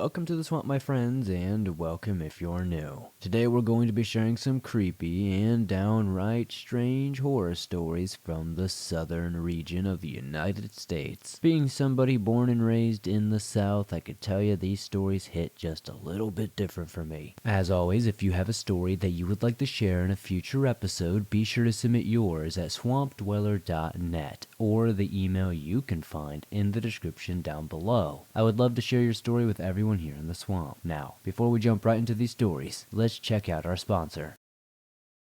Welcome to the Swamp, my friends, and welcome if you're new. Today we're going to be sharing some creepy and downright strange horror stories from the southern region of the United States. Being somebody born and raised in the South, I could tell you these stories hit just a little bit different for me. As always, if you have a story that you would like to share in a future episode, be sure to submit yours at swampdweller.net or the email you can find in the description down below. I would love to share your story with everyone here in the swamp. Now, before we jump right into these stories, let's check out our sponsor.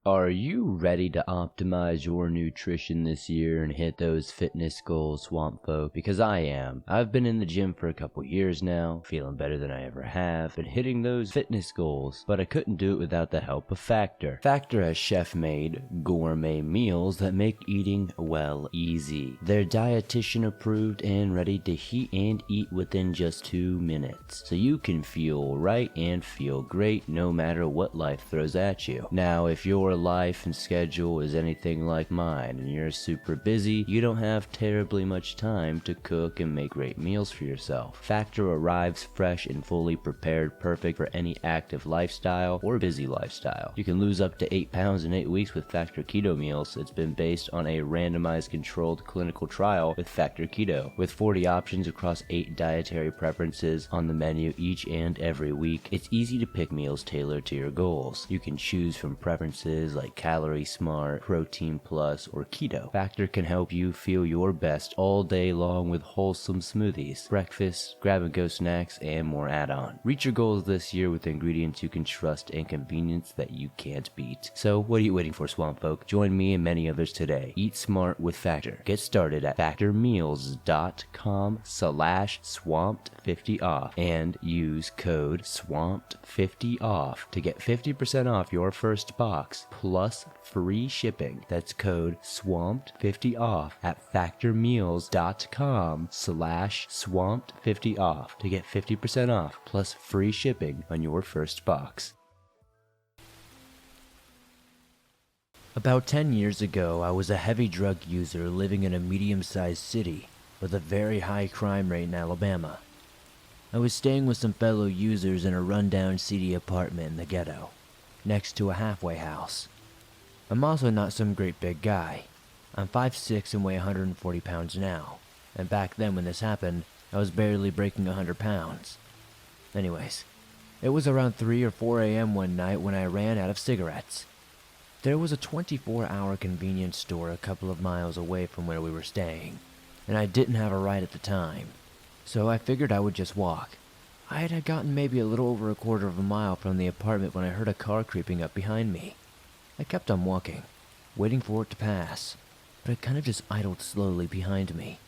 Are you ready to optimize your nutrition this year and hit those fitness goals, swamp folk? Because I am. I've been in the gym for a couple years now, feeling better than I ever have, been hitting those fitness goals, but I couldn't do it without the help of Factor. Factor has chef-made, gourmet meals that make eating, well, easy. They're dietitian approved and ready to heat and eat within just 2 minutes, so you can feel right and feel great no matter what life throws at you. Now, if your life and schedule is anything like mine and you're super busy, you don't have terribly much time to cook and make great meals for yourself. Factor arrives fresh and fully prepared, perfect for any active lifestyle or busy lifestyle. You can lose up to 8 pounds in 8 weeks with Factor Keto meals. It's been based on a randomized controlled clinical trial with Factor Keto, with 40 options across 8 dietary preferences on the menu each and every week. It's easy to pick meals tailored to your goals. You can choose from preferences like Calorie Smart, Protein Plus, or Keto. Factor can help you feel your best all day long with wholesome smoothies, breakfast, grab-and-go snacks, and more add-on. Reach your goals this year with ingredients you can trust and convenience that you can't beat. So what are you waiting for, swamp folk? Join me and many others today. Eat smart with Factor. Get started at factormeals.com/swamped50off and use code SWAMPED50off to get 50% off your first box plus free shipping. That's code SWAMPED50off at factormeals.com/swamped50off to get 50% off plus free shipping on your first box. About 10 years ago, I was a heavy drug user living in a medium-sized city with a very high crime rate in Alabama. I was staying with some fellow users in a rundown, seedy apartment in the ghetto, next to a halfway house. I'm also not some great big guy. I'm 5'6" and weigh 140 pounds now, and back then when this happened, I was barely breaking 100 pounds. Anyways, it was around 3 or 4 a.m. one night when I ran out of cigarettes. There was a 24-hour convenience store a couple of miles away from where we were staying, and I didn't have a ride at the time, so I figured I would just walk. I had gotten maybe a little over a quarter of a mile from the apartment when I heard a car creeping up behind me. I kept on walking, waiting for it to pass, but it kind of just idled slowly behind me.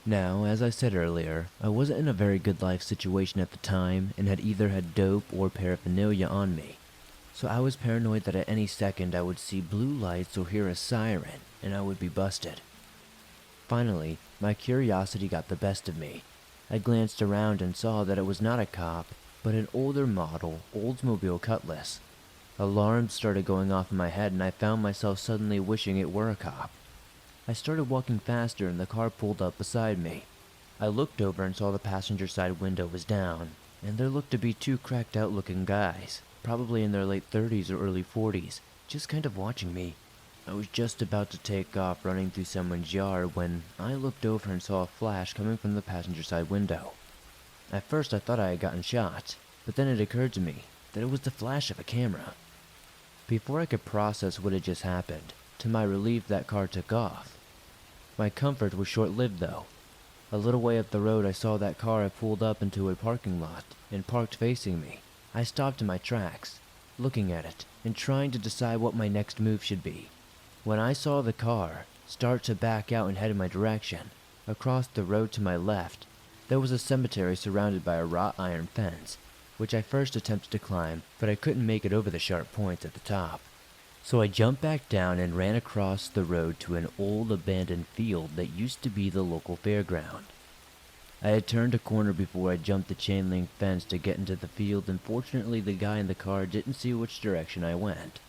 Now, as I said earlier, I wasn't in a very good life situation at the time and had either had dope or paraphernalia on me, so I was paranoid that at any second I would see blue lights or hear a siren and I would be busted. Finally, my curiosity got the best of me. I glanced around and saw that it was not a cop, but an older model Oldsmobile Cutlass. Alarms started going off in my head and I found myself suddenly wishing it were a cop. I started walking faster and the car pulled up beside me. I looked over and saw the passenger side window was down, and there looked to be 2 cracked out looking guys, probably in their late 30s or early 40s, just kind of watching me. I was just about to take off running through someone's yard when I looked over and saw a flash coming from the passenger side window. At first I thought I had gotten shot, but then it occurred to me that it was the flash of a camera. Before I could process what had just happened, to my relief that car took off. My comfort was short-lived though. A little way up the road I saw that car had pulled up into a parking lot and parked facing me. I stopped in my tracks, looking at it and trying to decide what my next move should be. When I saw the car start to back out and head in my direction, across the road to my left, there was a cemetery surrounded by a wrought iron fence, which I first attempted to climb, but I couldn't make it over the sharp points at the top. So I jumped back down and ran across the road to an old abandoned field that used to be the local fairground. I had turned a corner before I jumped the chain link fence to get into the field, and fortunately the guy in the car didn't see which direction I went.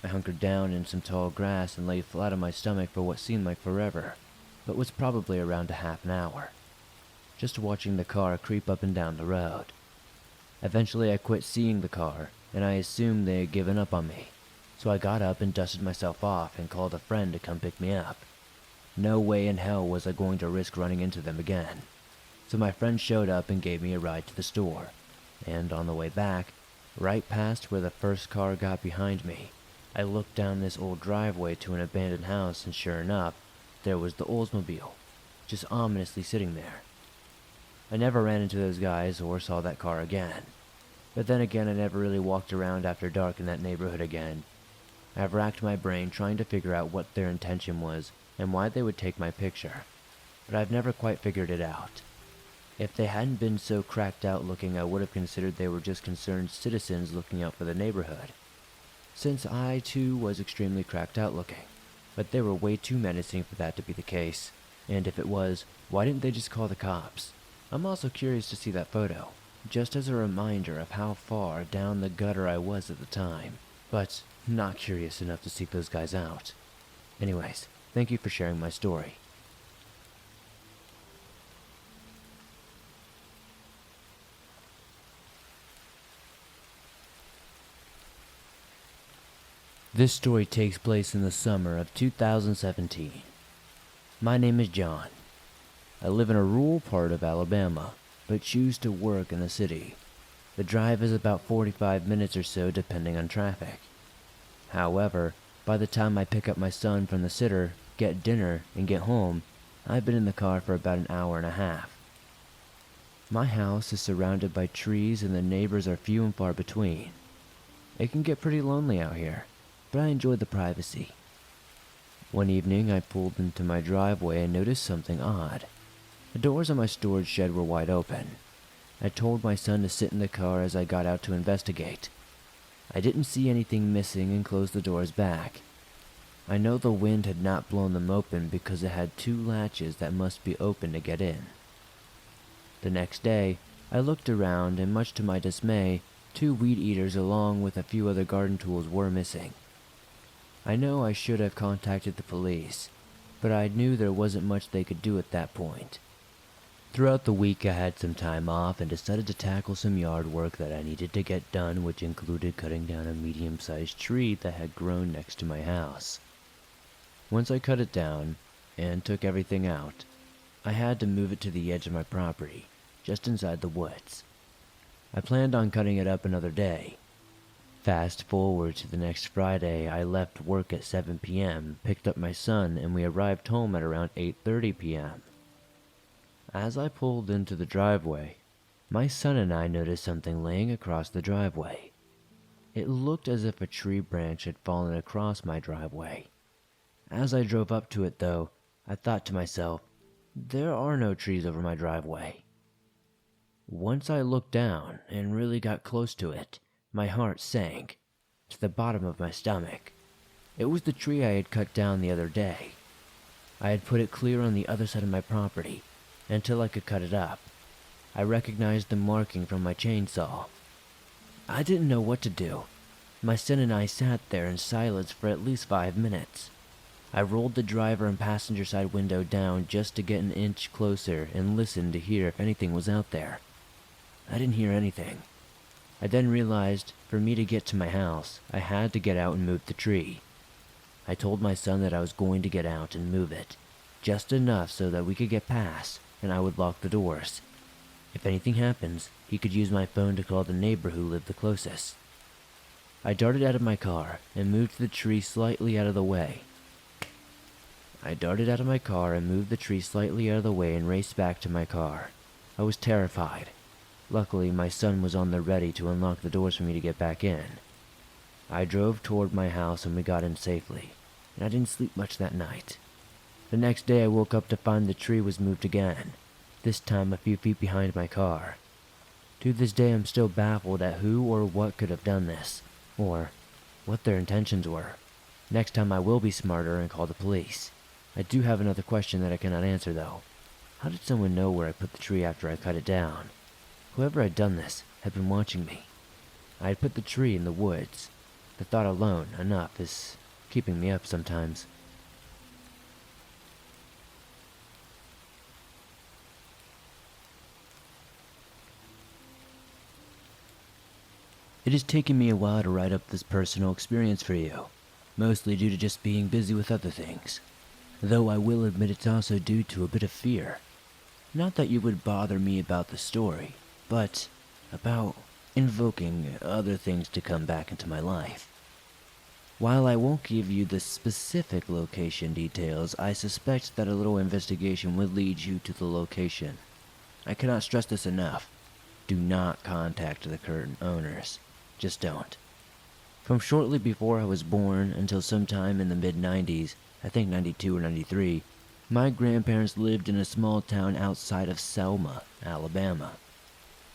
I hunkered down in some tall grass and lay flat on my stomach for what seemed like forever, but was probably around a half an hour, just watching the car creep up and down the road. Eventually I quit seeing the car, and I assumed they had given up on me. So I got up and dusted myself off and called a friend to come pick me up. No way in hell was I going to risk running into them again. So my friend showed up and gave me a ride to the store. And on the way back, right past where the first car got behind me, I looked down this old driveway to an abandoned house, and sure enough, there was the Oldsmobile, just ominously sitting there. I never ran into those guys or saw that car again. But then again, I never really walked around after dark in that neighborhood again. I've racked my brain trying to figure out what their intention was and why they would take my picture, but I've never quite figured it out. If they hadn't been so cracked out looking, I would have considered they were just concerned citizens looking out for the neighborhood, since I too was extremely cracked out looking. But they were way too menacing for that to be the case, and if it was, why didn't they just call the cops? I'm also curious to see that photo, just as a reminder of how far down the gutter I was at the time, but not curious enough to seek those guys out. Anyways, thank you for sharing my story. This story takes place in the summer of 2017. My name is John. I live in a rural part of Alabama, but choose to work in the city. The drive is about 45 minutes or so depending on traffic. However, by the time I pick up my son from the sitter, get dinner, and get home, I've been in the car for about an hour and a half. My house is surrounded by trees and the neighbors are few and far between. It can get pretty lonely out here, but I enjoy the privacy. One evening I pulled into my driveway and noticed something odd. The doors on my storage shed were wide open. I told my son to sit in the car as I got out to investigate. I didn't see anything missing and closed the doors back. I know the wind had not blown them open because it had two latches that must be open to get in. The next day, I looked around and much to my dismay, 2 weed eaters along with a few other garden tools were missing. I know I should have contacted the police, but I knew there wasn't much they could do at that point. Throughout the week I had some time off and decided to tackle some yard work that I needed to get done, which included cutting down a medium-sized tree that had grown next to my house. Once I cut it down and took everything out, I had to move it to the edge of my property, just inside the woods. I planned on cutting it up another day. Fast forward to the next Friday, I left work at 7 p.m., picked up my son, and we arrived home at around 8:30 p.m. As I pulled into the driveway, my son and I noticed something laying across the driveway. It looked as if a tree branch had fallen across my driveway. As I drove up to it though, I thought to myself, there are no trees over my driveway. Once I looked down and really got close to it, my heart sank to the bottom of my stomach. It was the tree I had cut down the other day. I had put it clear on the other side of my property until I could cut it up. I recognized the marking from my chainsaw. I didn't know what to do. My son and I sat there in silence for at least 5 minutes. I rolled the driver and passenger side window down just to get an inch closer and listen to hear if anything was out there. I didn't hear anything. I then realized for me to get to my house, I had to get out and move the tree. I told my son that I was going to get out and move it, just enough so that we could get past, and I would lock the doors. If anything happens, he could use my phone to call the neighbor who lived the closest. I darted out of my car and moved the tree slightly out of the way. and raced back to my car. I was terrified. Luckily, my son was on the ready to unlock the doors for me to get back in. I drove toward my house and we got in safely, and I didn't sleep much that night. The next day I woke up to find the tree was moved again, this time a few feet behind my car. To this day I'm still baffled at who or what could have done this, or what their intentions were. Next time I will be smarter and call the police. I do have another question that I cannot answer though. How did someone know where I put the tree after I cut it down? Whoever had done this had been watching me. I had put the tree in the woods. The thought alone, enough, is keeping me up sometimes. It has taken me a while to write up this personal experience for you, mostly due to just being busy with other things. Though I will admit it's also due to a bit of fear. Not that you would bother me about the story, but about invoking other things to come back into my life. While I won't give you the specific location details, I suspect that a little investigation would lead you to the location. I cannot stress this enough. Do not contact the current owners. Just don't. From shortly before I was born until sometime in the mid-90s, I think 92 or 93, my grandparents lived in a small town outside of Selma, Alabama.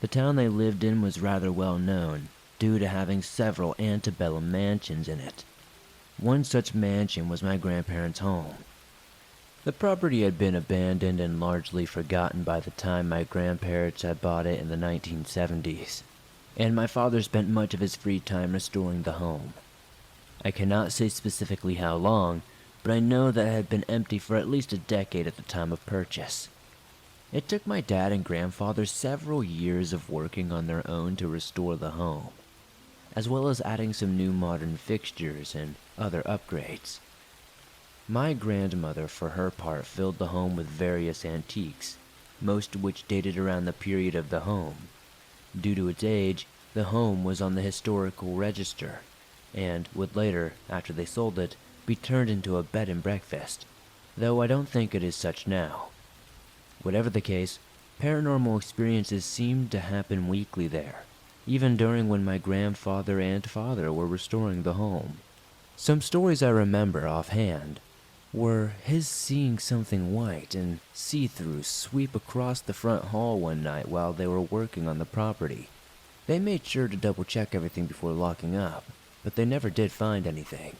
The town they lived in was rather well known, due to having several antebellum mansions in it. One such mansion was my grandparents' home. The property had been abandoned and largely forgotten by the time my grandparents had bought it in the 1970s, and my father spent much of his free time restoring the home. I cannot say specifically how long, but I know that it had been empty for at least a decade at the time of purchase. It took my dad and grandfather several years of working on their own to restore the home, as well as adding some new modern fixtures and other upgrades. My grandmother, for her part, filled the home with various antiques, most of which dated around the period of the home. Due to its age, the home was on the historical register, and would later, after they sold it, be turned into a bed and breakfast, though I don't think it is such now. Whatever the case, paranormal experiences seemed to happen weekly there, even during when my grandfather and father were restoring the home. Some stories I remember offhand were his seeing something white and see-through sweep across the front hall one night while they were working on the property. They made sure to double-check everything before locking up, but they never did find anything.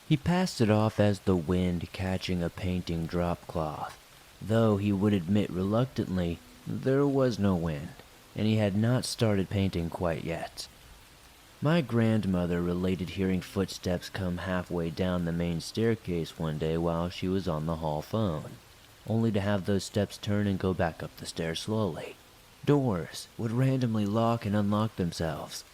He passed it off as the wind catching a painting drop cloth, though he would admit reluctantly there was no wind, and he had not started painting quite yet. My grandmother related hearing footsteps come halfway down the main staircase one day while she was on the hall phone, only to have those steps turn and go back up the stairs slowly. Doors would randomly lock and unlock themselves,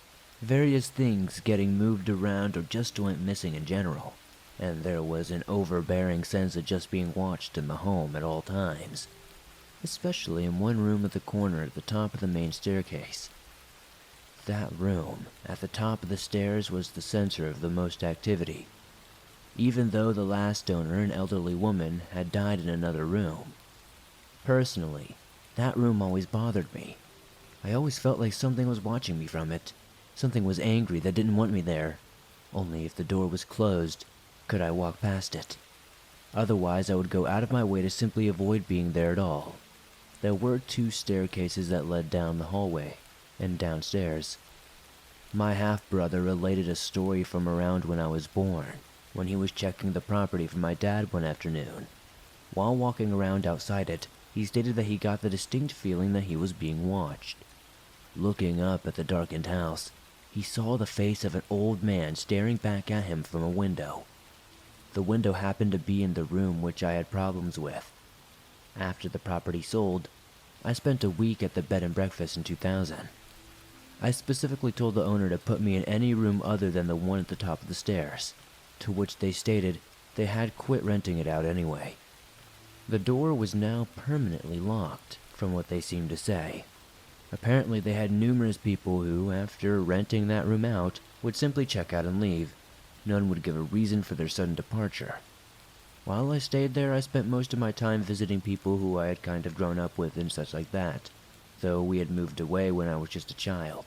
various things getting moved around or just went missing in general, and there was an overbearing sense of just being watched in the home at all times, especially in one room at the corner at the top of the main staircase. That room, at the top of the stairs, was the center of the most activity, even though the last owner, an elderly woman, had died in another room. Personally, that room always bothered me. I always felt like something was watching me from it. Something was angry that didn't want me there. Only if the door was closed, could I walk past it. Otherwise, I would go out of my way to simply avoid being there at all. There were 2 staircases that led down the hallway and downstairs. My half-brother related a story from around when I was born, when he was checking the property for my dad one afternoon. While walking around outside it, he stated that he got the distinct feeling that he was being watched. Looking up at the darkened house, he saw the face of an old man staring back at him from a window. The window happened to be in the room which I had problems with. After the property sold, I spent a week at the bed and breakfast in 2000. I specifically told the owner to put me in any room other than the one at the top of the stairs, to which they stated they had quit renting it out anyway. The door was now permanently locked, from what they seemed to say. Apparently they had numerous people who, after renting that room out, would simply check out and leave. None would give a reason for their sudden departure. While I stayed there, I spent most of my time visiting people who I had kind of grown up with and such like that, though we had moved away when I was just a child.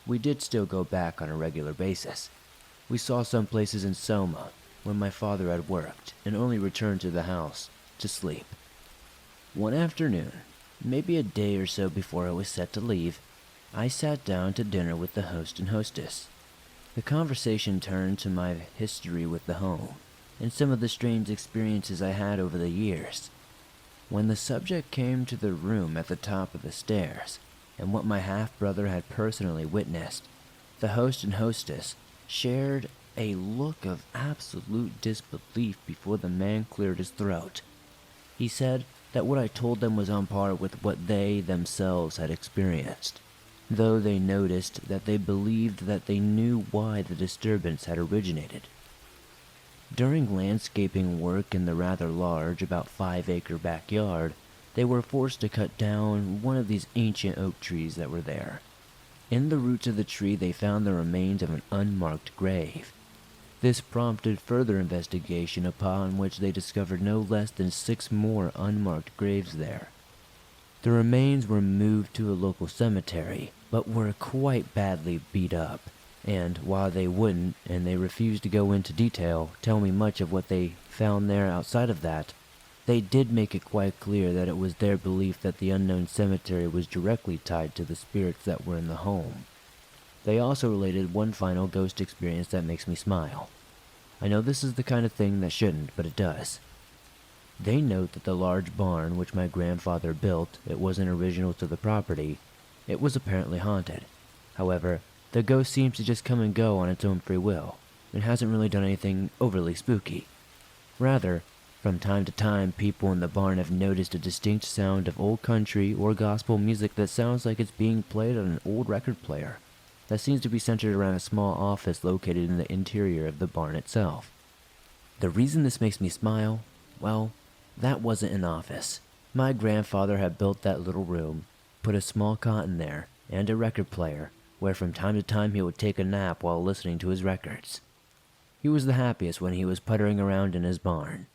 We did still go back on a regular basis. We saw some places in Selma, when my father had worked, and only returned to the house to sleep. One afternoon, maybe a day or so before I was set to leave, I sat down to dinner with the host and hostess. The conversation turned to my history with the home, and some of the strange experiences I had over the years. When the subject came to the room at the top of the stairs, and what my half-brother had personally witnessed, the host and hostess shared a look of absolute disbelief before the man cleared his throat. He said that what I told them was on par with what they themselves had experienced. though they noticed that they believed that they knew why the disturbance had originated. During landscaping work in the rather large, about 5-acre backyard, they were forced to cut down one of these ancient oak trees that were there. In the roots of the tree, they found the remains of an unmarked grave. This prompted further investigation, upon which they discovered no less than 6 more unmarked graves there. The remains were moved to a local cemetery, but were quite badly beat up, and while they wouldn't, and they refused to go into detail, tell me much of what they found there outside of that, they did make it quite clear that it was their belief that the unknown cemetery was directly tied to the spirits that were in the home. They also related one final ghost experience that makes me smile. I know this is the kind of thing that shouldn't, but it does. They note that the large barn which my grandfather built, it wasn't original to the property. It was apparently haunted. However, the ghost seems to just come and go on its own free will, and hasn't really done anything overly spooky. Rather, from time to time, people in the barn have noticed a distinct sound of old country or gospel music that sounds like it's being played on an old record player, that seems to be centered around a small office located in the interior of the barn itself. The reason this makes me smile, well, that wasn't an office. My grandfather had built that little room, put a small cot in there, and a record player, where from time to time he would take a nap while listening to his records. He was the happiest when he was puttering around in his barn,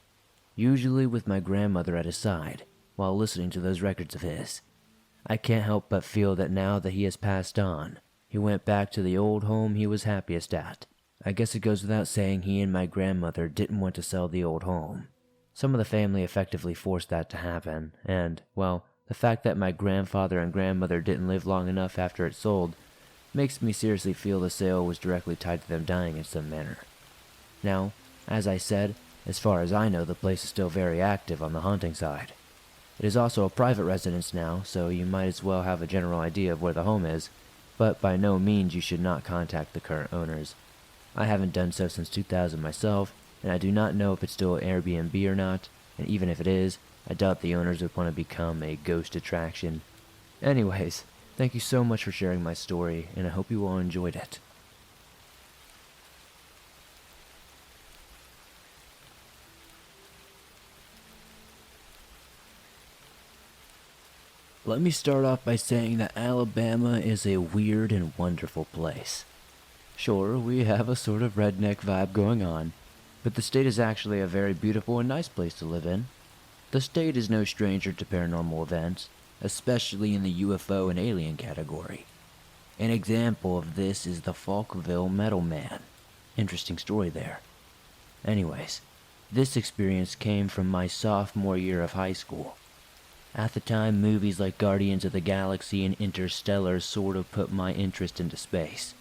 usually with my grandmother at his side, while listening to those records of his. I can't help but feel that now that he has passed on, he went back to the old home he was happiest at. I guess it goes without saying he and my grandmother didn't want to sell the old home. Some of the family effectively forced that to happen, and, well, the fact that my grandfather and grandmother didn't live long enough after it sold makes me seriously feel the sale was directly tied to them dying in some manner. Now, as I said, as far as I know, the place is still very active on the haunting side. It is also a private residence now, so you might as well have a general idea of where the home is, but by no means you should not contact the current owners. I haven't done so since 2000 myself, and I do not know if it's still an Airbnb or not, and even if it is, I doubt the owners would want to become a ghost attraction. Anyways, thank you so much for sharing my story, and I hope you all enjoyed it. Let me start off by saying that Alabama is a weird and wonderful place. Sure, we have a sort of redneck vibe going on, but the state is actually a very beautiful and nice place to live in. The state is no stranger to paranormal events, especially in the UFO and alien category. An example of this is the Falkville Metal Man. Interesting story there. Anyways, this experience came from my sophomore year of high school. At the time, movies like Guardians of the Galaxy and Interstellar sort of put my interest into space.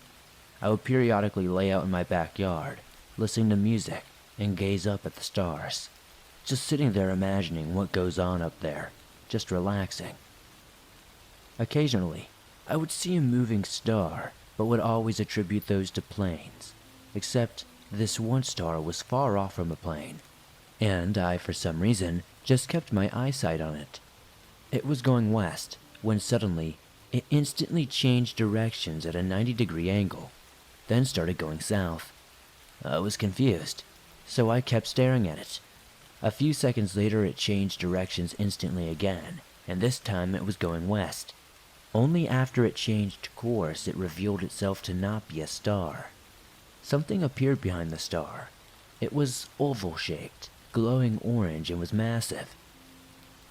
I would periodically lay out in my backyard, listening to music, and gaze up at the stars. Just sitting there imagining what goes on up there, just relaxing. Occasionally, I would see a moving star, but would always attribute those to planes. Except this one star was far off from a plane, and I, for some reason, just kept my eyesight on it. It was going west, when suddenly, it instantly changed directions at a 90-degree angle, then started going south. I was confused, so I kept staring at it. A few seconds later, it changed directions instantly again, and this time it was going west. Only after it changed course, it revealed itself to not be a star. Something appeared behind the star. It was oval-shaped, glowing orange, and was massive.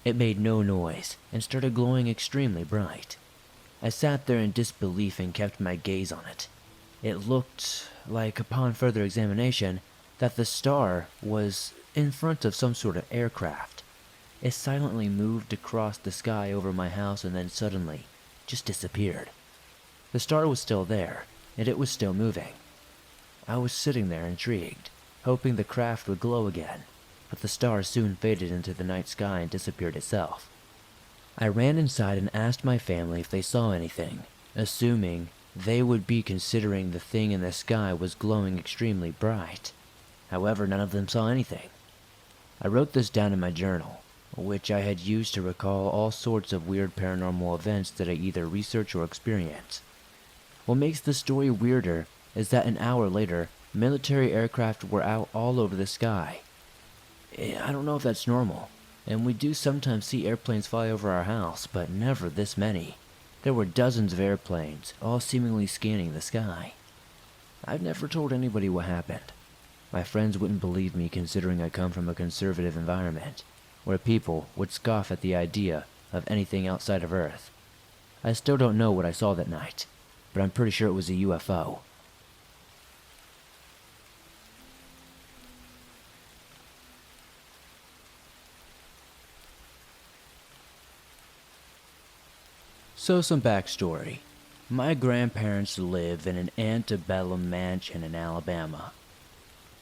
It made no noise, and started glowing extremely bright. I sat there in disbelief and kept my gaze on it. It looked like, upon further examination, that the star was in front of some sort of aircraft. It silently moved across the sky over my house and then suddenly just disappeared. The star was still there, and it was still moving. I was sitting there intrigued, hoping the craft would glow again, but the star soon faded into the night sky and disappeared itself. I ran inside and asked my family if they saw anything, assuming they would be considering the thing in the sky was glowing extremely bright. However, none of them saw anything. I wrote this down in my journal, which I had used to recall all sorts of weird paranormal events that I either research or experience. What makes the story weirder is that an hour later, military aircraft were out all over the sky. I don't know if that's normal, and we do sometimes see airplanes fly over our house, but never this many. There were dozens of airplanes, all seemingly scanning the sky. I've never told anybody what happened. My friends wouldn't believe me considering I come from a conservative environment, where people would scoff at the idea of anything outside of Earth. I still don't know what I saw that night, but I'm pretty sure it was a UFO. So some backstory. My grandparents live in an antebellum mansion in Alabama.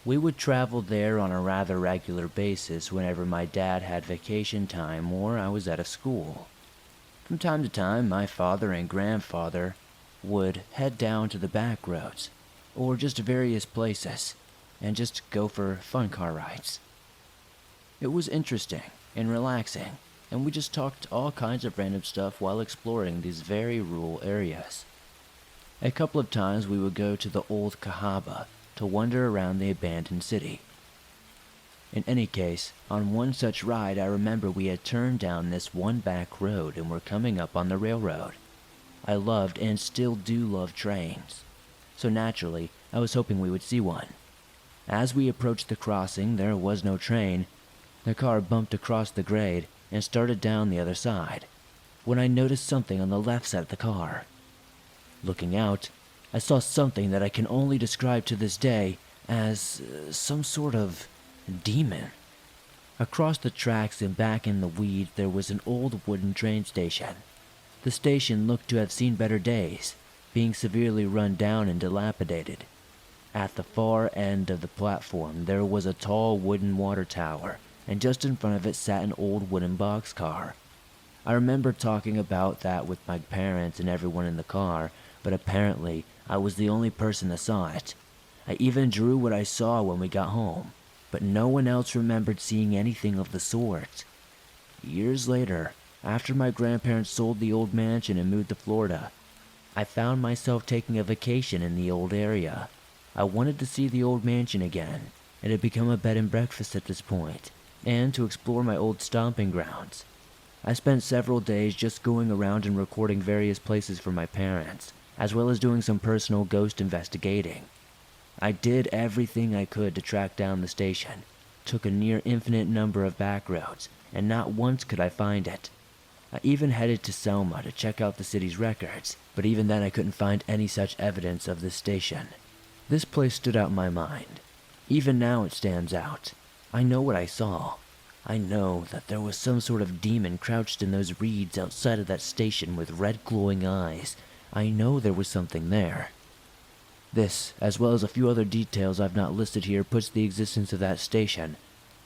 We would travel there on a rather regular basis whenever my dad had vacation time or I was out of school. From time to time, my father and grandfather would head down to the back roads, or just various places, and just go for fun car rides. It was interesting and relaxing, and we just talked all kinds of random stuff while exploring these very rural areas. A couple of times we would go to the old Cahaba to wander around the abandoned city. In any case, on one such ride I remember we had turned down this one back road and were coming up on the railroad. I loved and still do love trains, so naturally I was hoping we would see one. As we approached the crossing, there was no train. The car bumped across the grade and started down the other side, when I noticed something on the left side of the car. Looking out, I saw something that I can only describe to this day as some sort of demon. Across the tracks and back in the weeds there was an old wooden train station. The station looked to have seen better days, being severely run down and dilapidated. At the far end of the platform there was a tall wooden water tower, and just in front of it sat an old wooden boxcar. I remember talking about that with my parents and everyone in the car, but apparently I was the only person that saw it. I even drew what I saw when we got home, but no one else remembered seeing anything of the sort. Years later, after my grandparents sold the old mansion and moved to Florida, I found myself taking a vacation in the old area. I wanted to see the old mansion again. It had become a bed and breakfast at this point, and to explore my old stomping grounds. I spent several days just going around and recording various places for my parents, as well as doing some personal ghost investigating. I did everything I could to track down the station, took a near infinite number of back roads, and not once could I find it. I even headed to Selma to check out the city's records, but even then I couldn't find any such evidence of this station. This place stood out in my mind. Even now it stands out. I know what I saw. I know that there was some sort of demon crouched in those reeds outside of that station with red glowing eyes. I know there was something there. This, as well as a few other details I've not listed here, puts the existence of that station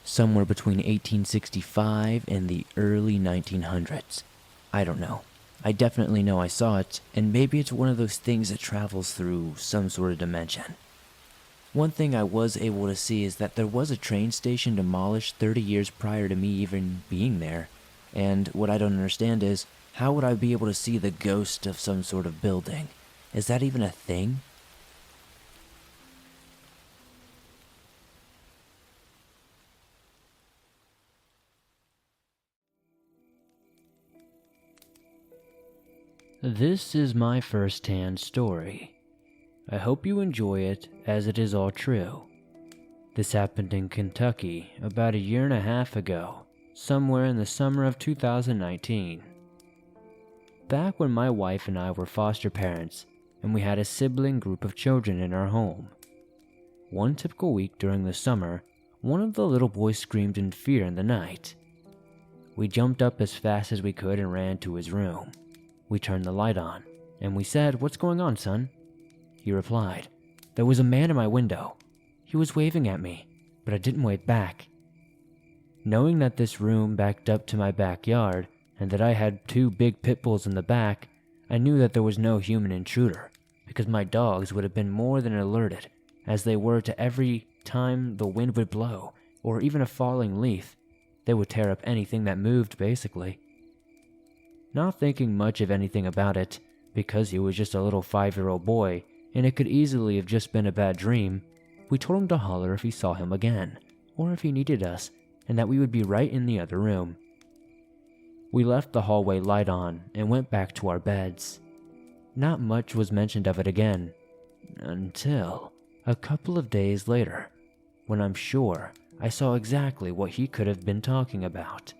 somewhere between 1865 and the early 1900s. I don't know. I definitely know I saw it, and maybe it's one of those things that travels through some sort of dimension. One thing I was able to see is that there was a train station demolished 30 years prior to me even being there, and what I don't understand is, how would I be able to see the ghost of some sort of building? Is that even a thing? This is my first-hand story. I hope you enjoy it, as it is all true. This happened in Kentucky about a year and a half ago, somewhere in the summer of 2019. Back when my wife and I were foster parents, and we had a sibling group of children in our home. One typical week during the summer, one of the little boys screamed in fear in the night. We jumped up as fast as we could and ran to his room. We turned the light on, and we said, "What's going on, son?" He replied, "There was a man in my window. He was waving at me, but I didn't wave back." Knowing that this room backed up to my backyard, and that I had two big pit bulls in the back, I knew that there was no human intruder, because my dogs would have been more than alerted, as they were to every time the wind would blow, or even a falling leaf. They would tear up anything that moved, basically. Not thinking much of anything about it, because he was just a little 5-year-old boy, and it could easily have just been a bad dream, we told him to holler if he saw him again, or if he needed us, and that we would be right in the other room. We left the hallway light on and went back to our beds. Not much was mentioned of it again, until a couple of days later, when I'm sure I saw exactly what he could have been talking about.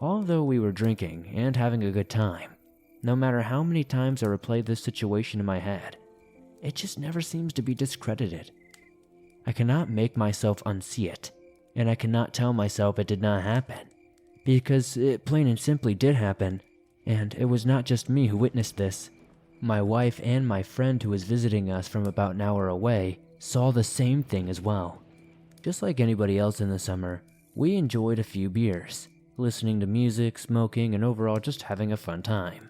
Although we were drinking and having a good time, no matter how many times I replayed this situation in my head, it just never seems to be discredited. I cannot make myself unsee it, and I cannot tell myself it did not happen, because it plain and simply did happen, and it was not just me who witnessed this. My wife and my friend who was visiting us from about an hour away saw the same thing as well. Just like anybody else in the summer, we enjoyed a few beers, listening to music, smoking, and overall just having a fun time.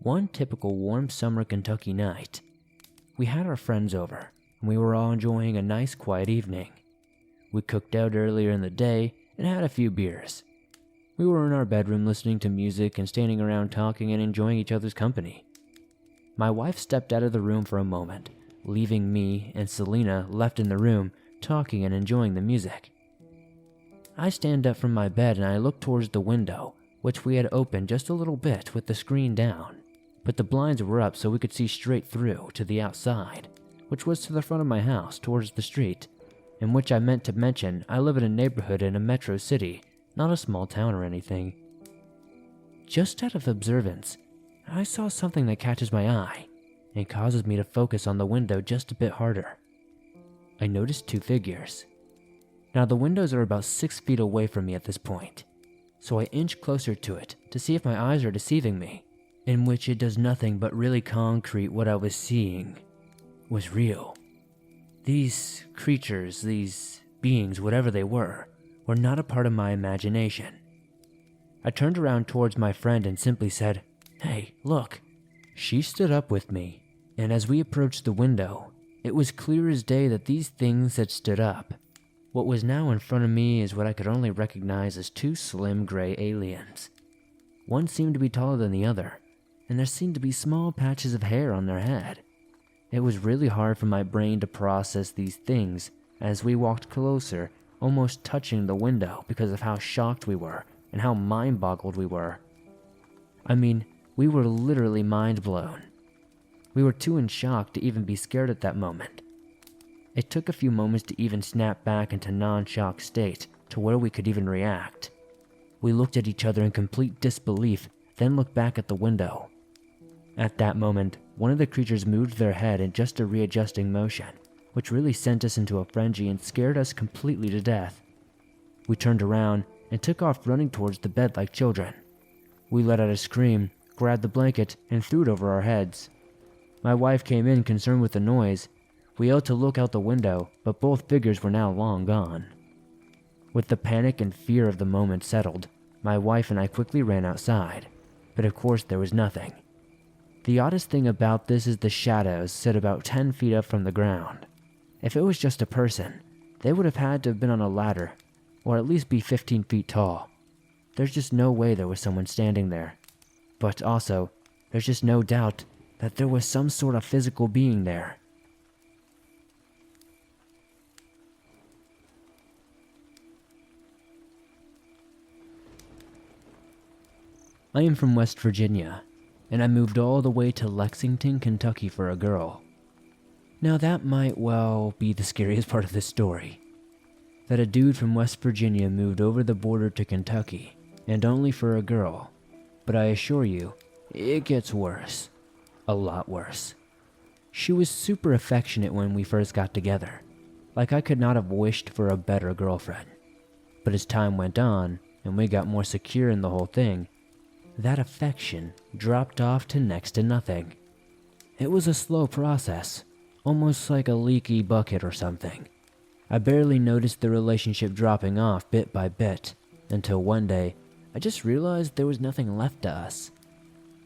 One typical warm summer Kentucky night, we had our friends over, and we were all enjoying a nice quiet evening. We cooked out earlier in the day and had a few beers. We were in our bedroom listening to music and standing around talking and enjoying each other's company. My wife stepped out of the room for a moment, leaving me and Selena left in the room talking and enjoying the music. I stand up from my bed and I look towards the window, which we had opened just a little bit with the screen down, but the blinds were up so we could see straight through to the outside, which was to the front of my house towards the street, in which I meant to mention I live in a neighborhood in a metro city, not a small town or anything. Just out of observance, I saw something that catches my eye and causes me to focus on the window just a bit harder. I noticed two figures. Now the windows are about 6 feet away from me at this point, so I inch closer to it to see if my eyes are deceiving me, in which it does nothing but really concrete what I was seeing was real. These creatures, these beings, whatever they were not a part of my imagination. I turned around towards my friend and simply said, "Hey, look." She stood up with me, and as we approached the window, it was clear as day that these things had stood up. What was now in front of me is what I could only recognize as two slim gray aliens. One seemed to be taller than the other, and there seemed to be small patches of hair on their head. It was really hard for my brain to process these things as we walked closer, almost touching the window because of how shocked we were and how mind-boggled we were. I mean, we were literally mind-blown. We were too in shock to even be scared at that moment. It took a few moments to even snap back into non-shock state to where we could even react. We looked at each other in complete disbelief, then looked back at the window. At that moment, one of the creatures moved their head in just a readjusting motion, which really sent us into a frenzy and scared us completely to death. We turned around and took off running towards the bed like children. We let out a scream, grabbed the blanket, and threw it over our heads. My wife came in concerned with the noise. We yelled to look out the window, but both figures were now long gone. With the panic and fear of the moment settled, my wife and I quickly ran outside, but of course there was nothing. The oddest thing about this is the shadows sit about 10 feet up from the ground. If it was just a person, they would have had to have been on a ladder, or at least be 15 feet tall. There's just no way there was someone standing there. But also, there's just no doubt that there was some sort of physical being there. I am from West Virginia, and I moved all the way to Lexington, Kentucky for a girl. Now that might, well, be the scariest part of this story. That a dude from West Virginia moved over the border to Kentucky, and only for a girl. But I assure you, it gets worse. A lot worse. She was super affectionate when we first got together. Like I could not have wished for a better girlfriend. But as time went on, and we got more secure in the whole thing, that affection dropped off to next to nothing. It was a slow process, almost like a leaky bucket or something. I barely noticed the relationship dropping off bit by bit, until one day, I just realized there was nothing left to us.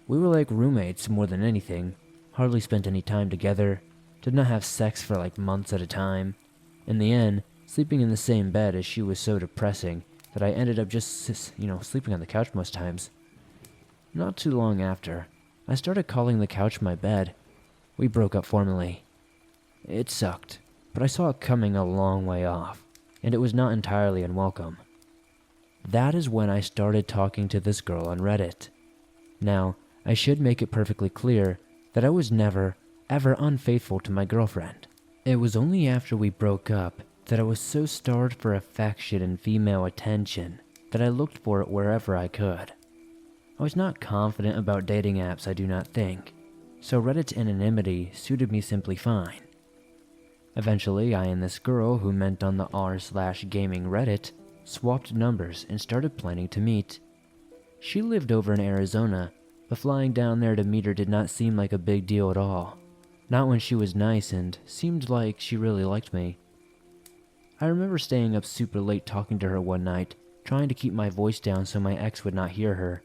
We were like roommates more than anything, hardly spent any time together, did not have sex for like months at a time. In the end, sleeping in the same bed as she was so depressing that I ended up just, sleeping on the couch most times. Not too long after, I started calling the couch my bed. We broke up formally. It sucked, but I saw it coming a long way off, and it was not entirely unwelcome. That is when I started talking to this girl on Reddit. Now, I should make it perfectly clear that I was never, ever unfaithful to my girlfriend. It was only after we broke up that I was so starved for affection and female attention that I looked for it wherever I could. I was not confident about dating apps, I do not think, so Reddit's anonymity suited me simply fine. Eventually, I and this girl who met on the r/gaming Reddit swapped numbers and started planning to meet. She lived over in Arizona, but flying down there to meet her did not seem like a big deal at all. Not when she was nice and seemed like she really liked me. I remember staying up super late talking to her one night, trying to keep my voice down so my ex would not hear her.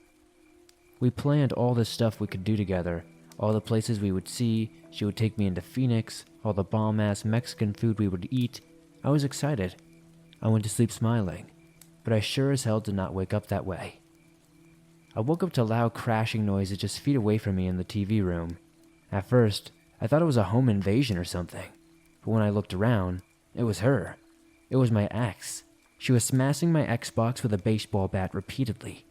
We planned all the stuff we could do together, all the places we would see. She would take me into Phoenix, all the bomb-ass Mexican food we would eat. I was excited. I went to sleep smiling, but I sure as hell did not wake up that way. I woke up to loud crashing noises just feet away from me in the TV room. At first, I thought it was a home invasion or something, but when I looked around, it was her. It was my ex. She was smashing my Xbox with a baseball bat repeatedly.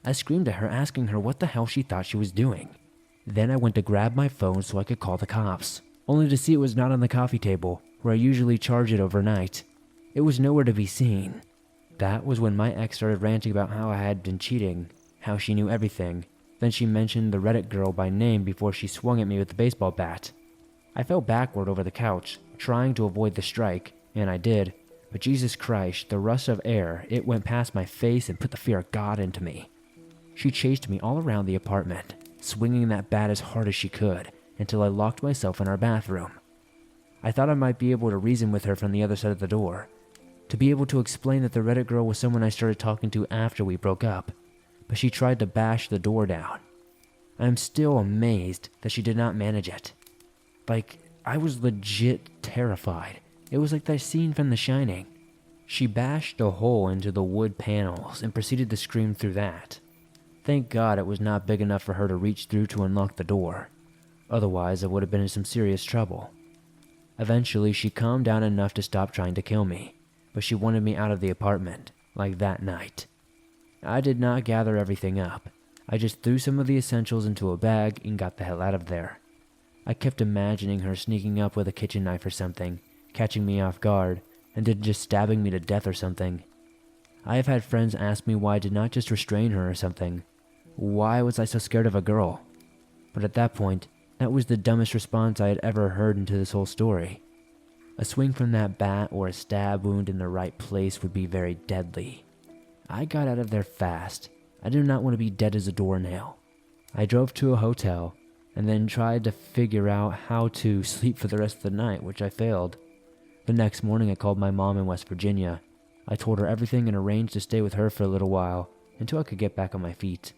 I screamed at her, asking her what the hell she thought she was doing. Then I went to grab my phone so I could call the cops, only to see it was not on the coffee table, where I usually charge it overnight. It was nowhere to be seen. That was when my ex started ranting about how I had been cheating, how she knew everything. Then she mentioned the Reddit girl by name before she swung at me with the baseball bat. I fell backward over the couch, trying to avoid the strike, and I did, but Jesus Christ, the rush of air, it went past my face and put the fear of God into me. She chased me all around the apartment, swinging that bat as hard as she could, until I locked myself in our bathroom. I thought I might be able to reason with her from the other side of the door, to be able to explain that the Reddit girl was someone I started talking to after we broke up, but she tried to bash the door down. I am still amazed that she did not manage it. Like, I was legit terrified. It was like that scene from The Shining. She bashed a hole into the wood panels and proceeded to scream through that. Thank God it was not big enough for her to reach through to unlock the door. Otherwise, I would have been in some serious trouble. Eventually, she calmed down enough to stop trying to kill me, but she wanted me out of the apartment, like that night. I did not gather everything up. I just threw some of the essentials into a bag and got the hell out of there. I kept imagining her sneaking up with a kitchen knife or something, catching me off guard, and then just stabbing me to death or something. I have had friends ask me why I did not just restrain her or something. Why was I so scared of a girl? But at that point, that was the dumbest response I had ever heard into this whole story. A swing from that bat or a stab wound in the right place would be very deadly. I got out of there fast. I did not want to be dead as a doornail. I drove to a hotel and then tried to figure out how to sleep for the rest of the night, which I failed. The next morning I called my mom in West Virginia. I told her everything and arranged to stay with her for a little while until I could get back on my feet.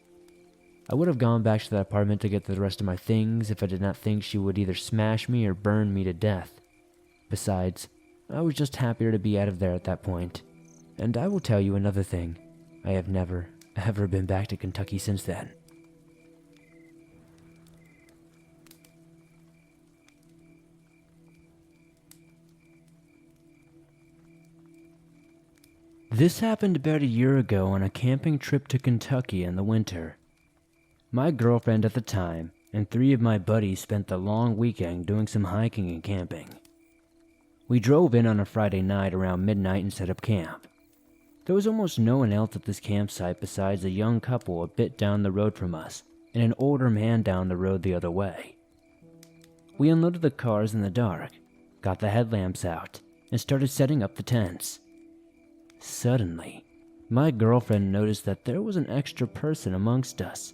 I would have gone back to that apartment to get the rest of my things if I did not think she would either smash me or burn me to death. Besides, I was just happier to be out of there at that point. And I will tell you another thing. I have never, ever been back to Kentucky since then. This happened about a year ago on a camping trip to Kentucky in the winter. My girlfriend at the time and 3 of my buddies spent the long weekend doing some hiking and camping. We drove in on a Friday night around midnight and set up camp. There was almost no one else at this campsite besides a young couple a bit down the road from us and an older man down the road the other way. We unloaded the cars in the dark, got the headlamps out, and started setting up the tents. Suddenly, my girlfriend noticed that there was an extra person amongst us.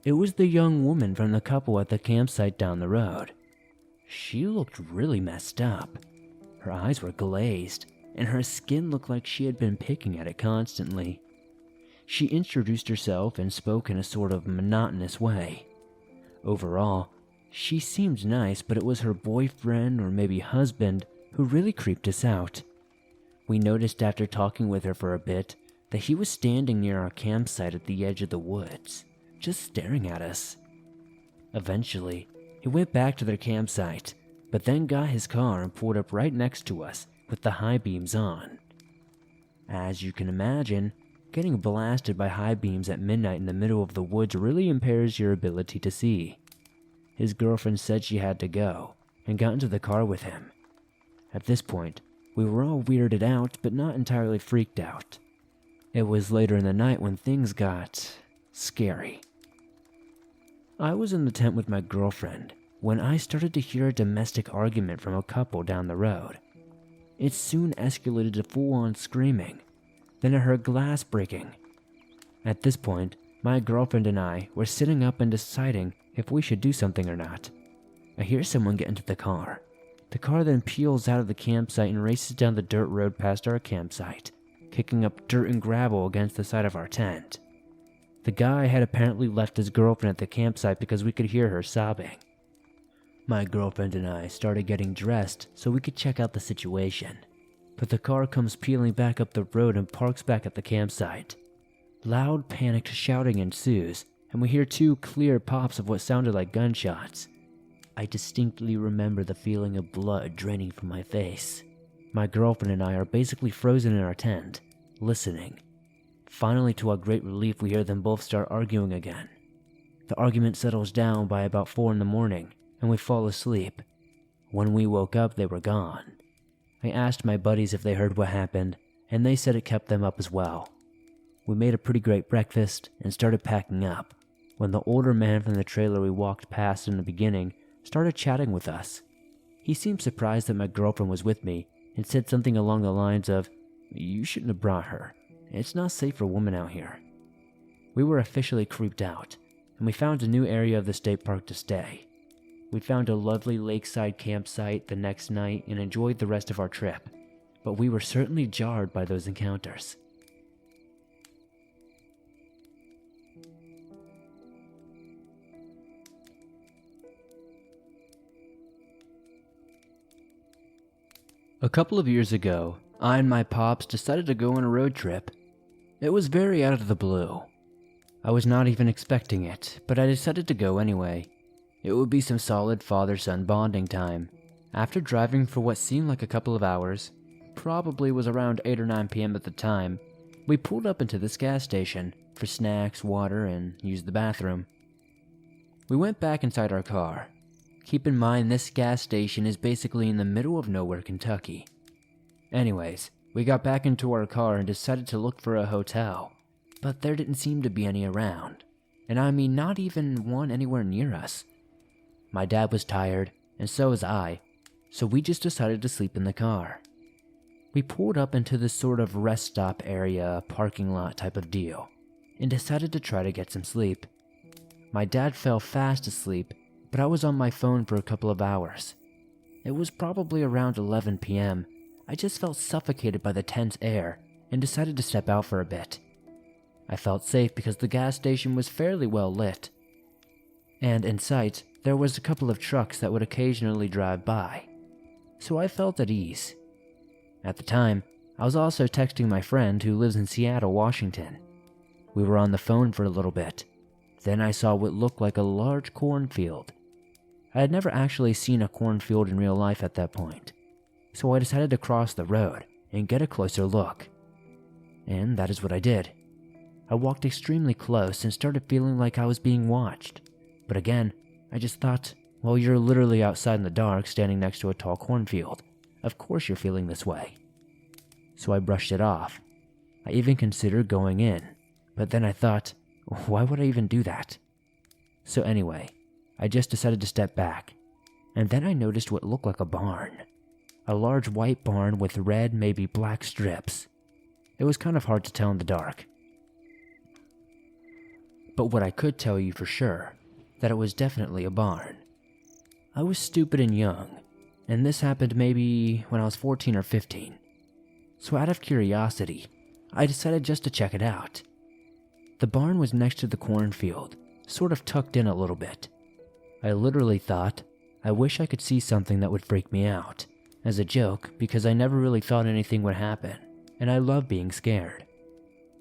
It was the young woman from the couple at the campsite down the road. She looked really messed up. Her eyes were glazed, and her skin looked like she had been picking at it constantly. She introduced herself and spoke in a sort of monotonous way. Overall, she seemed nice, but it was her boyfriend or maybe husband who really creeped us out. We noticed after talking with her for a bit that he was standing near our campsite at the edge of the woods, just staring at us. Eventually, he went back to their campsite, but then got his car and pulled up right next to us with the high beams on. As you can imagine, getting blasted by high beams at midnight in the middle of the woods really impairs your ability to see. His girlfriend said she had to go, and got into the car with him. At this point, we were all weirded out, but not entirely freaked out. It was later in the night when things got scary. I was in the tent with my girlfriend when I started to hear a domestic argument from a couple down the road. It soon escalated to full-on screaming. Then I heard glass breaking. At this point, my girlfriend and I were sitting up and deciding if we should do something or not. I hear someone get into the car. The car then peels out of the campsite and races down the dirt road past our campsite, kicking up dirt and gravel against the side of our tent. The guy had apparently left his girlfriend at the campsite because we could hear her sobbing. My girlfriend and I started getting dressed so we could check out the situation, but the car comes peeling back up the road and parks back at the campsite. Loud, panicked shouting ensues, and we hear two clear pops of what sounded like gunshots. I distinctly remember the feeling of blood draining from my face. My girlfriend and I are basically frozen in our tent, listening. Finally, to our great relief, we hear them both start arguing again. The argument settles down by about 4 in the morning, and we fall asleep. When we woke up, they were gone. I asked my buddies if they heard what happened, and they said it kept them up as well. We made a pretty great breakfast and started packing up, when the older man from the trailer we walked past in the beginning started chatting with us. He seemed surprised that my girlfriend was with me and said something along the lines of, "You shouldn't have brought her. It's not safe for women out here." We were officially creeped out, and we found a new area of the state park to stay. We found a lovely lakeside campsite the next night and enjoyed the rest of our trip, but we were certainly jarred by those encounters. A couple of years ago, I and my pops decided to go on a road trip. It was very out of the blue. I was not even expecting it, but I decided to go anyway. It would be some solid father-son bonding time. After driving for what seemed like a couple of hours, probably was around 8 or 9 p.m. at the time, we pulled up into this gas station for snacks, water, and used the bathroom. We went back inside our car. Keep in mind, this gas station is basically in the middle of nowhere, Kentucky. Anyways, we got back into our car and decided to look for a hotel, but there didn't seem to be any around, and I mean not even one anywhere near us. My dad was tired, and so was I, so we just decided to sleep in the car. We pulled up into this sort of rest stop area, parking lot type of deal, and decided to try to get some sleep. My dad fell fast asleep, but I was on my phone for a couple of hours. It was probably around 11 p.m. I just felt suffocated by the tense air and decided to step out for a bit. I felt safe because the gas station was fairly well lit, and in sight there was a couple of trucks that would occasionally drive by, so I felt at ease. At the time, I was also texting my friend who lives in Seattle, Washington. We were on the phone for a little bit. Then I saw what looked like a large cornfield. I had never actually seen a cornfield in real life at that point, so I decided to cross the road and get a closer look. And that is what I did. I walked extremely close and started feeling like I was being watched. But again, I just thought, well, you're literally outside in the dark standing next to a tall cornfield. Of course you're feeling this way. So I brushed it off. I even considered going in, but then I thought, why would I even do that? So anyway, I just decided to step back, and then I noticed what looked like a barn. A large white barn with red, maybe black strips. It was kind of hard to tell in the dark. But what I could tell you for sure, that it was definitely a barn. I was stupid and young, and this happened maybe when I was 14 or 15. So out of curiosity, I decided just to check it out. The barn was next to the cornfield, sort of tucked in a little bit. I literally thought, I wish I could see something that would freak me out, as a joke because I never really thought anything would happen, and I love being scared.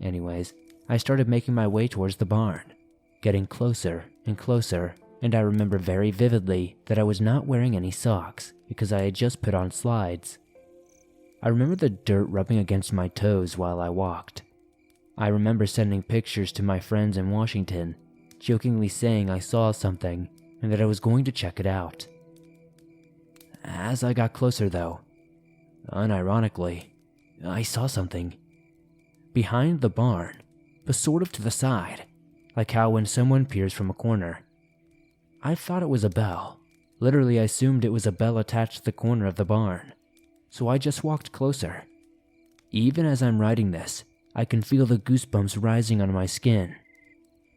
Anyways, I started making my way towards the barn, getting closer and closer, and I remember very vividly that I was not wearing any socks because I had just put on slides. I remember the dirt rubbing against my toes while I walked. I remember sending pictures to my friends in Washington, jokingly saying I saw something and that I was going to check it out. As I got closer though, unironically, I saw something. Behind the barn, but sort of to the side, like how when someone peers from a corner. I thought it was a bell. Literally, I assumed it was a bell attached to the corner of the barn. So I just walked closer. Even as I'm writing this, I can feel the goosebumps rising on my skin.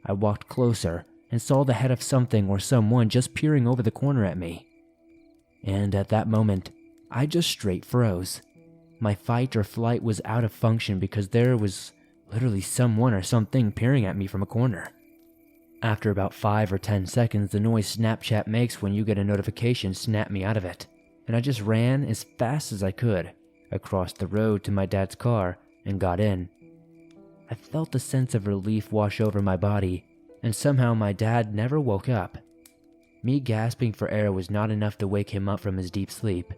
I walked closer and saw the head of something or someone just peering over the corner at me. And at that moment, I just straight froze. My fight or flight was out of function because there was literally someone or something peering at me from a corner. After about 5 or 10 seconds, the noise Snapchat makes when you get a notification snapped me out of it, and I just ran as fast as I could across the road to my dad's car and got in. I felt a sense of relief wash over my body, and somehow my dad never woke up. Me gasping for air was not enough to wake him up from his deep sleep.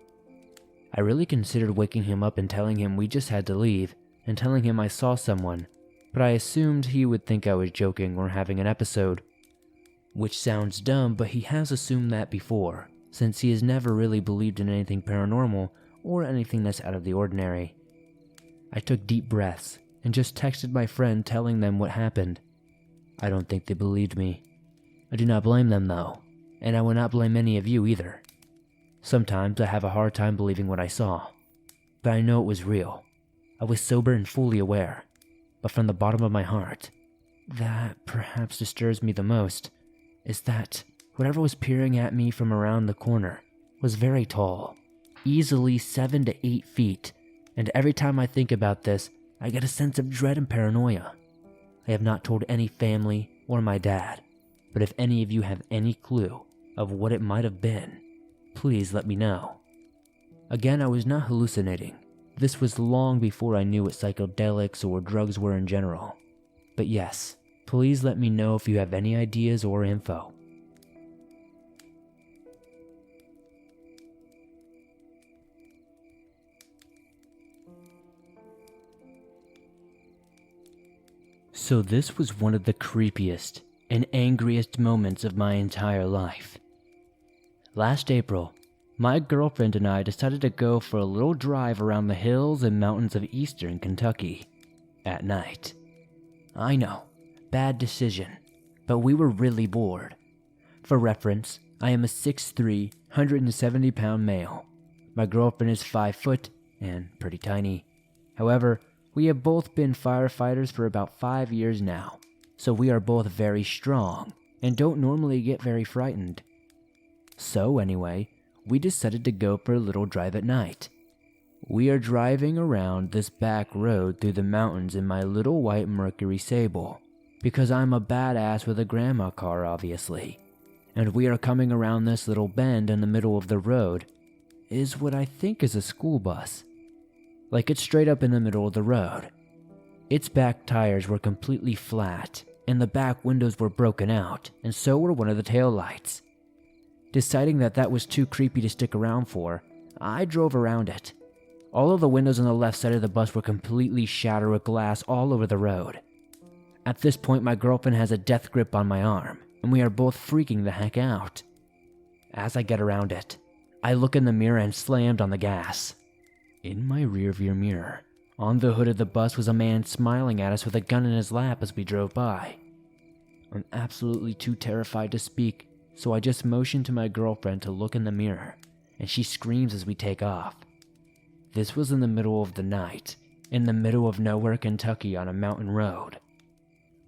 I really considered waking him up and telling him we just had to leave, and telling him I saw someone, but I assumed he would think I was joking or having an episode. Which sounds dumb, but he has assumed that before, since he has never really believed in anything paranormal or anything that's out of the ordinary. I took deep breaths and just texted my friend telling them what happened. I don't think they believed me. I do not blame them though, and I will not blame any of you either. Sometimes I have a hard time believing what I saw, but I know it was real. I was sober and fully aware, but from the bottom of my heart, that perhaps disturbs me the most is that whatever was peering at me from around the corner was very tall, easily 7 to 8 feet, and every time I think about this, I get a sense of dread and paranoia. I have not told any family or my dad, but if any of you have any clue of what it might have been, please let me know. Again, I was not hallucinating. This was long before I knew what psychedelics or drugs were in general. But yes, please let me know if you have any ideas or info. So this was one of the creepiest and angriest moments of my entire life. Last April, my girlfriend and I decided to go for a little drive around the hills and mountains of eastern Kentucky at night. I know, bad decision, but we were really bored. For reference, I am a 6'3", 170-pound male. My girlfriend is 5 foot and pretty tiny. However, we have both been firefighters for about 5 years now, so we are both very strong and don't normally get very frightened. So anyway, we decided to go for a little drive at night. We are driving around this back road through the mountains in my little white Mercury Sable, because I'm a badass with a grandma car obviously, and we are coming around this little bend in the middle of the road is what I think is a school bus. Like it's straight up in the middle of the road. Its back tires were completely flat, and the back windows were broken out, and so were one of the taillights. Deciding that that was too creepy to stick around for, I drove around it. All of the windows on the left side of the bus were completely shattered with glass all over the road. At this point, my girlfriend has a death grip on my arm, and we are both freaking the heck out. As I get around it, I look in the mirror and slammed on the gas. In my rearview mirror, on the hood of the bus was a man smiling at us with a gun in his lap as we drove by. I'm absolutely too terrified to speak, so I just motioned to my girlfriend to look in the mirror, and she screams as we take off. This was in the middle of the night, in the middle of nowhere, Kentucky on a mountain road.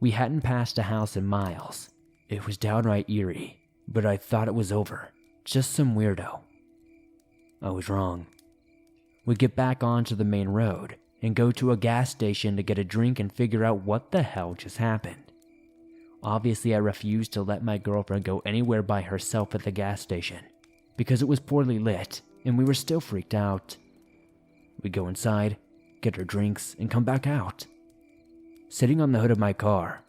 We hadn't passed a house in miles. It was downright eerie, but I thought it was over. Just some weirdo. I was wrong. We get back onto the main road and go to a gas station to get a drink and figure out what the hell just happened. Obviously, I refused to let my girlfriend go anywhere by herself at the gas station because it was poorly lit and we were still freaked out. We go inside, get our drinks, and come back out. sitting on the hood of my car,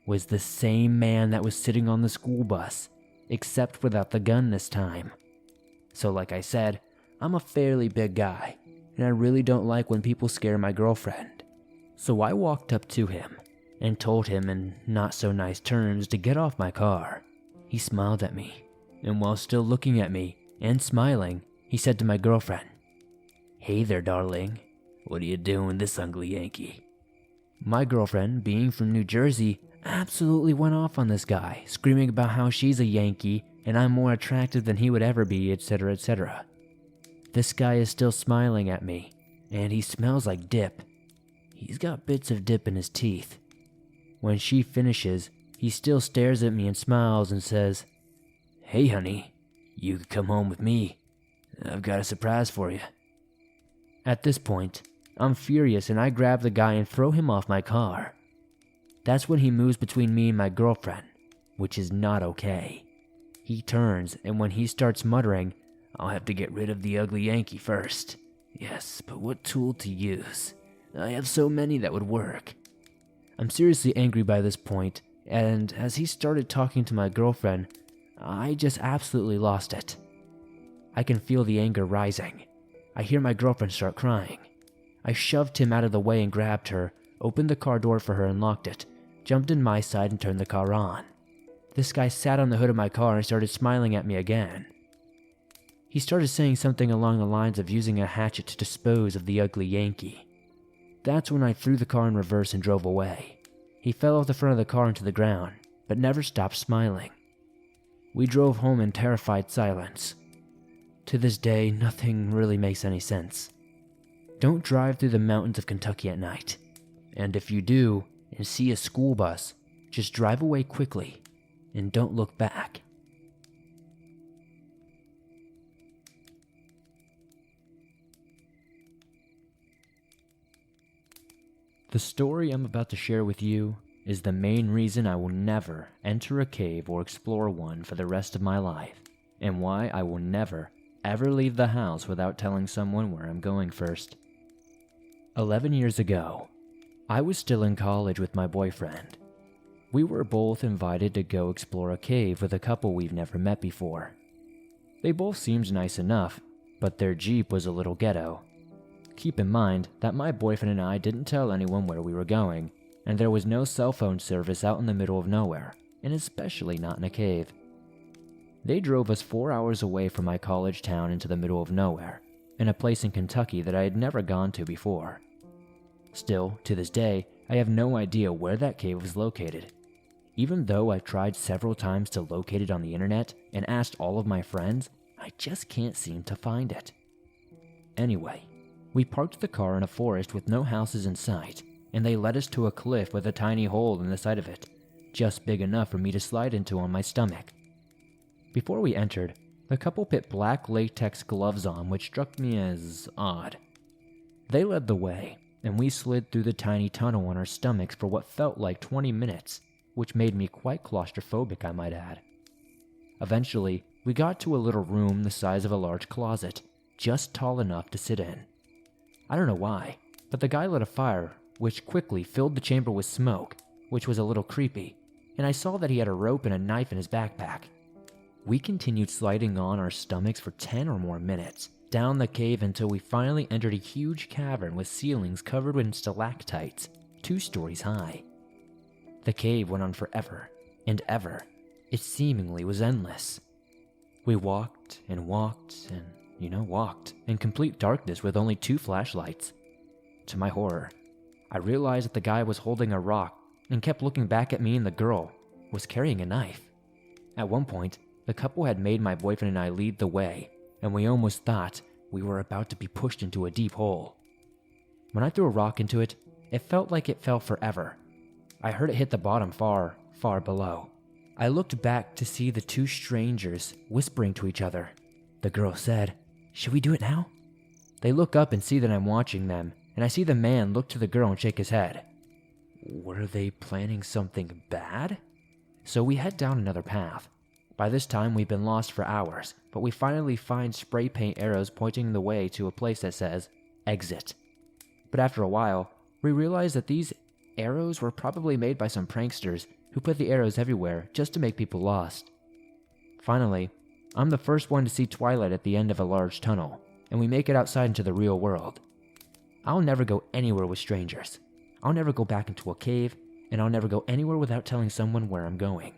was the same man that was sitting on the school bus, except without the gun this time. So like I said, I'm a fairly big guy, and I really don't like when people scare my girlfriend. So I walked up to him and told him in not so nice terms to get off my car. He smiled at me, and while still looking at me and smiling, he said to my girlfriend, "Hey there, darling. What are you doing this ugly Yankee?" My girlfriend, being from New Jersey, absolutely went off on this guy, screaming about how she's a Yankee and I'm more attractive than he would ever be, etc., etc. This guy is still smiling at me, and he smells like dip. He's got bits of dip in his teeth. When she finishes, he still stares at me and smiles and says, "Hey honey, you could come home with me. I've got a surprise for you." At this point, I'm furious and I grab the guy and throw him off my car. That's when he moves between me and my girlfriend, which is not okay. He turns, and when he starts muttering, "I'll have to get rid of the ugly Yankee first. Yes, but what tool to use? I have so many that would work." I'm seriously angry by this point, and as he started talking to my girlfriend, I just absolutely lost it. I can feel the anger rising. I hear my girlfriend start crying. I shoved him out of the way and grabbed her, opened the car door for her and locked it, jumped in my side and turned the car on. This guy sat on the hood of my car and started smiling at me again. He started saying something along the lines of using a hatchet to dispose of the ugly Yankee. That's when I threw the car in reverse and drove away. He fell off the front of the car into the ground, but never stopped smiling. We drove home in terrified silence. To this day, nothing really makes any sense. Don't drive through the mountains of Kentucky at night. And if you do, and see a school bus, just drive away quickly, and don't look back. The story I'm about to share with you is the main reason I will never enter a cave or explore one for the rest of my life, and why I will never, ever leave the house without telling someone where I'm going first. 11 years ago, I was still in college with my boyfriend. We were both invited to go explore a cave with a couple we've never met before. They both seemed nice enough, but their Jeep was a little ghetto. Keep in mind that my boyfriend and I didn't tell anyone where we were going, and there was no cell phone service out in the middle of nowhere, and especially not in a cave. They drove us 4 hours away from my college town into the middle of nowhere, in a place in Kentucky that I had never gone to before. Still, to this day, I have no idea where that cave was located. Even though I've tried several times to locate it on the internet and asked all of my friends, I just can't seem to find it. Anyway, we parked the car in a forest with no houses in sight, and they led us to a cliff with a tiny hole in the side of it, just big enough for me to slide into on my stomach. Before we entered, the couple put black latex gloves on, which struck me as odd. They led the way, and we slid through the tiny tunnel on our stomachs for what felt like 20 minutes, which made me quite claustrophobic, I might add. Eventually, we got to a little room the size of a large closet, just tall enough to sit in. I don't know why, but the guy lit a fire, which quickly filled the chamber with smoke, which was a little creepy, and I saw that he had a rope and a knife in his backpack. We continued sliding on our stomachs for 10 or more minutes, down the cave until we finally entered a huge cavern with ceilings covered in stalactites, 2 stories high. The cave went on forever and ever. It seemingly was endless. We walked and walked and, walked in complete darkness with only 2 flashlights. To my horror, I realized that the guy was holding a rock and kept looking back at me, and the girl was carrying a knife. At one point, the couple had made my boyfriend and I lead the way, and we almost thought we were about to be pushed into a deep hole. When I threw a rock into it, it felt like it fell forever. I heard it hit the bottom far, far below. I looked back to see the 2 strangers whispering to each other. The girl said, "Should we do it now?" They look up and see that I'm watching them, and I see the man look to the girl and shake his head. Were they planning something bad? So we head down another path. By this time, we've been lost for hours, but we finally find spray paint arrows pointing the way to a place that says, "Exit." But after a while, we realize that these Arrows were probably made by some pranksters who put the arrows everywhere just to make people lost. Finally, I'm the first one to see twilight at the end of a large tunnel, and we make it outside into the real world. I'll never go anywhere with strangers. I'll never go back into a cave, and I'll never go anywhere without telling someone where I'm going.